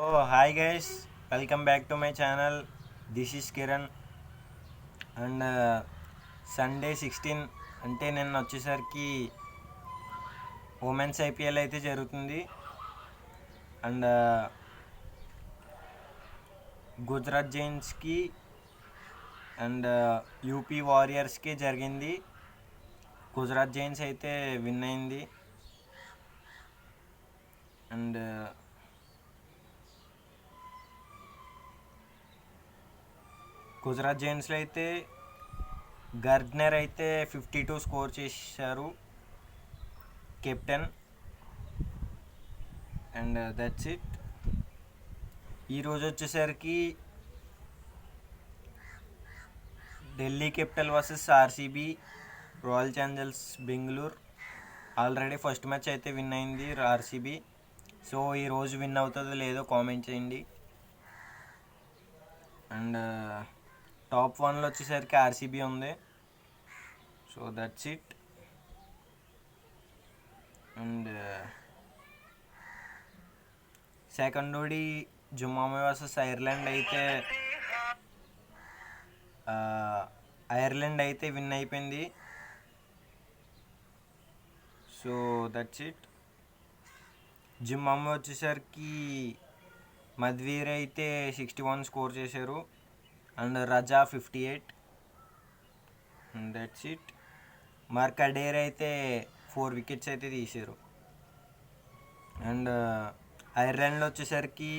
Oh, hi guys, welcome back to my channel. This is Kiran and Sunday 16 అంటే నిన్న వచ్చేసరికి women's IPL అయితే జరుగుతుంది అండ్ గుజరాత్ జైన్స్కి అండ్ యూపీ వారియర్స్కి జరిగింది. గుజరాత్ జైన్స్ అయితే విన్ అయింది అండ్ గుజరాత్ జైన్స్లో అయితే గర్డ్నర్ అయితే 52 స్కోర్ చేశారు కెప్టెన్ అండ్ దట్స్ ఇట్. ఈరోజు వచ్చేసరికి Delhi capital versus RCB, royal Challengers Bengaluru. Already first match అయితే విన్ అయింది ఆర్సీబీ. సో ఈరోజు విన్ అవుతుందో లేదో కామెంట్ చేయండి. అండ్ టాప్ 1లో వచ్చేసరికి ఆర్సీబీ ఉంది. So that's it. And second ODI Zimbabwe versus Ireland అయితే విన్ అయిపోయింది. So that's it. జింబాబ్వే వచ్చేసరికి మధ్వీర్ అయితే 61 స్కోర్ చేశారు and Raza 58 and that's it. Mark Adair అయితే 4 వికెట్స్ అయితే తీశారు. అండ్ ఐర్లాండ్లో వచ్చేసరికి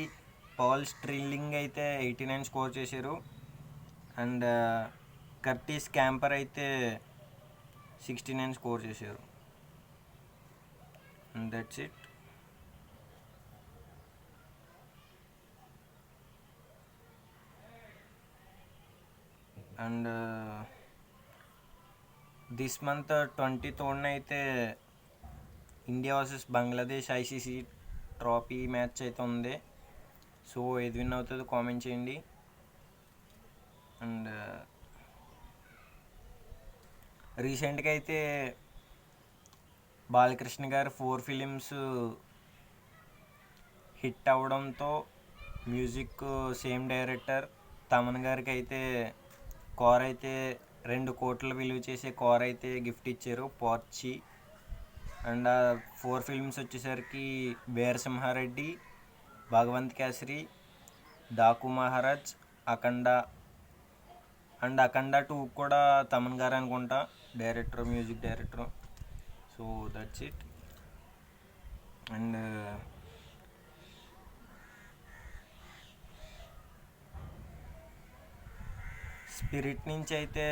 పాల్ స్ట్రిల్లింగ్ అయితే 89 స్కోర్ చేశారు అండ్ కర్టీస్ క్యాంపర్ అయితే 69 స్కోర్ చేశారు and that's it. And this month 23rd అయితే India versus Bangladesh ICC trophy match అయితే ఉంది. సో ఏది విన్ అవుతుందో కామెంట్ చేయండి. అండ్ రీసెంట్గా అయితే బాలకృష్ణ గారు 4 ఫిలిమ్స్ హిట్ అవ్వడంతో మ్యూజిక్ సేమ్ డైరెక్టర్ తమన్ గారికి అయితే కార్ అయితే 2 కోట్ల విలువ చేసే కార్ అయితే గిఫ్ట్ ఇచ్చారు, పోర్చి. అండ్ 4 ఫిల్మ్స్ వచ్చేసరికి వీరసింహారెడ్డి, భగవంత్ కేసరి, డాకు మహారాజ్, అఖండ. అండ్ అఖండ 2 కూడా తమన్ గారు అనుకుంటా director, music director. So that's it. And spirit నుంచి అయితే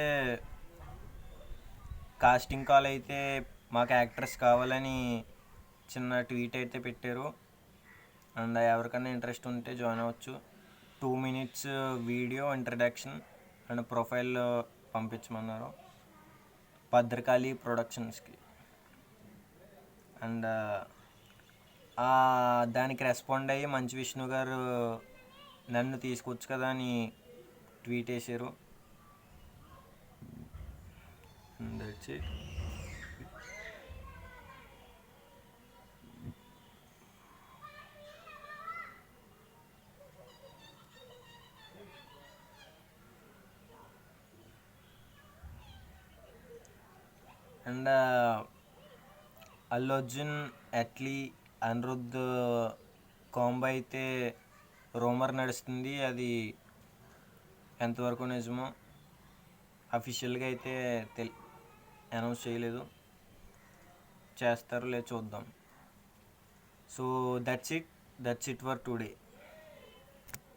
కాస్టింగ్ కాల్ అయితే మాకు యాక్టర్స్ కావాలని చిన్న ట్వీట్ అయితే పెట్టారు. అండ్ ఎవరికైనా ఇంట్రెస్ట్ ఉంటే జాయిన్ అవ్వచ్చు. 2 minutes video introduction and profile పంపించమన్నారు భద్రకాళి ప్రొడక్షన్స్కి. అండ్ దానికి రెస్పాండ్ అయ్యి మంచు విష్ణు గారు నన్ను తీసుకొచ్చు కదా అని ట్వీట్ వేసారు. That's it. And Allu Arjun, Atlee, Anirudh combo అయితే రూమర్ నడుస్తుంది. అది ఎంతవరకు నిజమో అఫీషియల్గా అయితే అనౌన్స్ చేయలేదు. చేస్తారు లేదు చూద్దాం. So that's it for today.